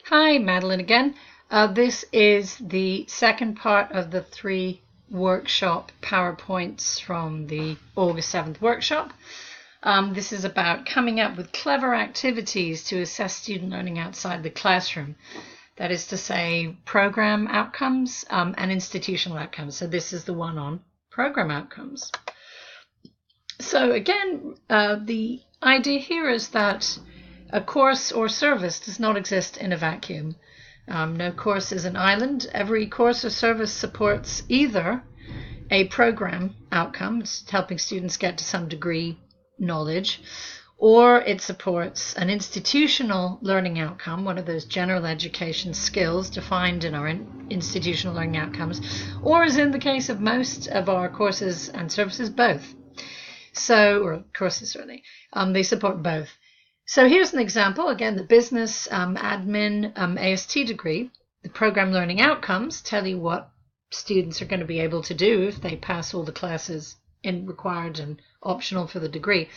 Hi, Madeline again. This is the second part of the 3 workshop PowerPoints from the August 7th workshop. This is about coming up with clever activities to assess student learning outside the classroom. That is to say, program outcomes and institutional outcomes. So this is the one on program outcomes. So again, the idea here is that a course or service does not exist in a vacuum. No course is an island. Every course or service supports either a program outcome, it's helping students get to some degree knowledge, or it supports an institutional learning outcome, one of those general education skills defined in our institutional learning outcomes, or as in the case of most of our courses and services, both. So, or courses really, they support both. So here's an example, again, the business admin AST degree. The program learning outcomes tell you what students are going to be able to do if they pass all the classes required and optional for the degree.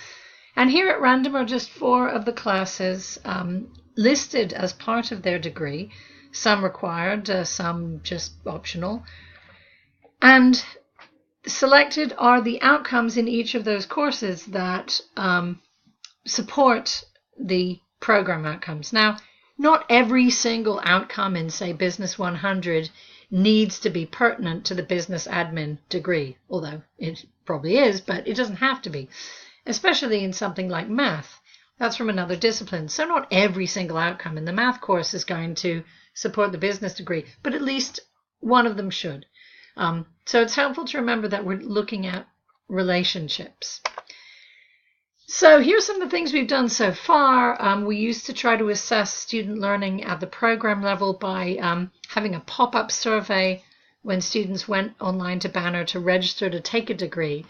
And here at random are just 4 of the classes listed as part of their degree, some required, some just optional. And selected are the outcomes in each of those courses that support the program outcomes. Now, not every single outcome in, say, Business 100 needs to be pertinent to the business admin degree, although it probably is, but it doesn't have to be, especially in something like math. That's from another discipline. So not every single outcome in the math course is going to support the business degree, but at least one of them should. So it's helpful to remember that we're looking at relationships. So here's some of the things we've done so far. We used to try to assess student learning at the program level by having a pop-up survey when students went online to Banner to register to take a degree.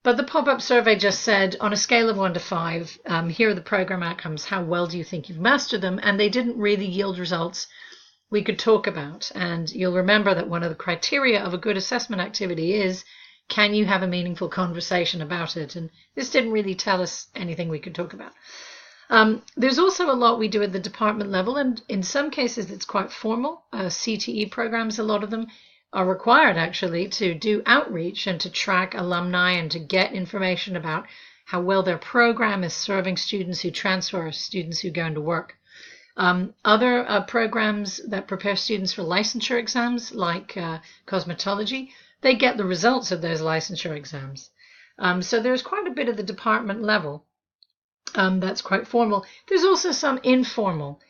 But the pop-up survey just said, on a scale of 1 to 5, here are the program outcomes. How well do you think you've mastered them? And they didn't really yield results we could talk about. And you'll remember that one of the criteria of a good assessment activity is, can you have a meaningful conversation about it? And this didn't really tell us anything we could talk about. There's also a lot we do at the department level, and in some cases it's quite formal. CTE programs, a lot of them are required actually to do outreach and to track alumni and to get information about how well their program is serving students who transfer, students who go into work. Other programs that prepare students for licensure exams, like cosmetology, they get the results of those licensure exams. So there's quite a bit at the department level that's quite formal. There's also some informal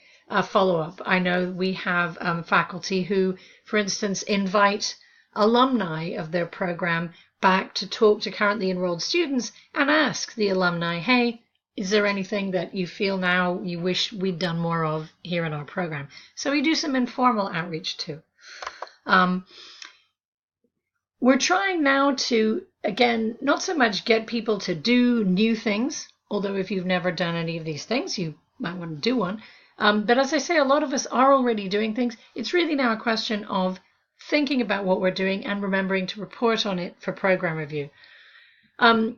follow-up. I know we have faculty who, for instance, invite alumni of their program back to talk to currently enrolled students and ask the alumni, hey, is there anything that you feel now you wish we'd done more of here in our program? So we do some informal outreach too. We're trying now to, again, not so much get people to do new things, although if you've never done any of these things, you might want to do one. But as I say, a lot of us are already doing things. It's really now a question of thinking about what we're doing and remembering to report on it for program review.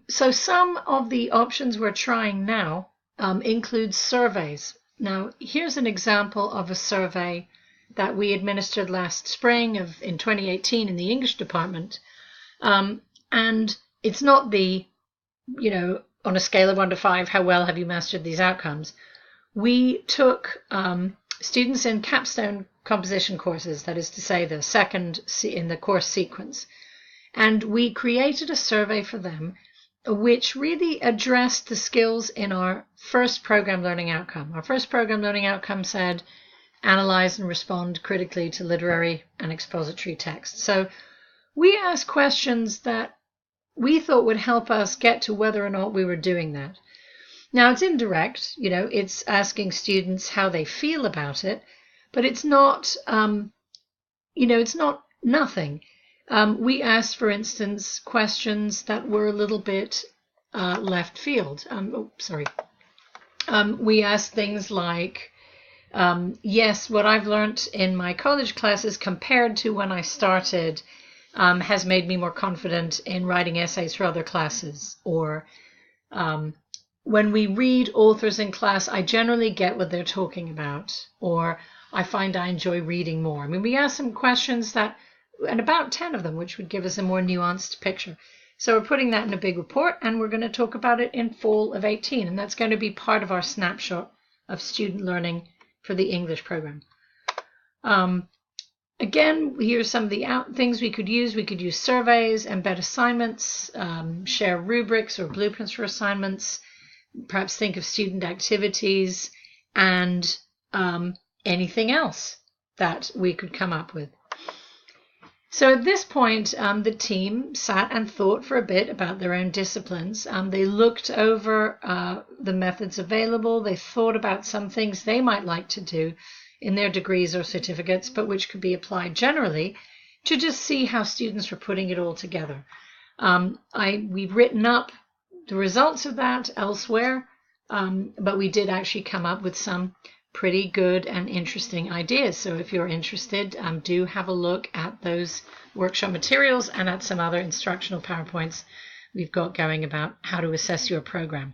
So some of the options we're trying now include surveys. Now, here's an example of a survey that we administered last spring in 2018 in the English department. And it's not the, on a scale of 1 to 5, how well have you mastered these outcomes? We took students in capstone composition courses, that is to say the second in the course sequence, and we created a survey for them which really addressed the skills in our first program learning outcome. Our first program learning outcome said, analyze and respond critically to literary and expository text. So we asked questions that we thought would help us get to whether or not we were doing that. Now, it's indirect, it's asking students how they feel about it, but it's not, it's not nothing. We asked, for instance, questions that were a little bit left field. We asked things like, yes, what I've learned in my college classes compared to when I started has made me more confident in writing essays for other classes, or when we read authors in class, I generally get what they're talking about, or I find I enjoy reading more. I mean, we ask some questions and about 10 of them, which would give us a more nuanced picture. So we're putting that in a big report, and we're going to talk about it in fall of 18, and that's going to be part of our snapshot of student learning for the English program. Again, here's some of the things we could use. We could use surveys, embed assignments, share rubrics or blueprints for assignments, perhaps think of student activities, and anything else that we could come up with. So at this point, the team sat and thought for a bit about their own disciplines. They looked over the methods available. They thought about some things they might like to do in their degrees or certificates, but which could be applied generally, to just see how students were putting it all together. We've written up the results of that elsewhere, but we did actually come up with some pretty good and interesting ideas. So if you're interested, do have a look at those workshop materials and at some other instructional PowerPoints we've got going about how to assess your program.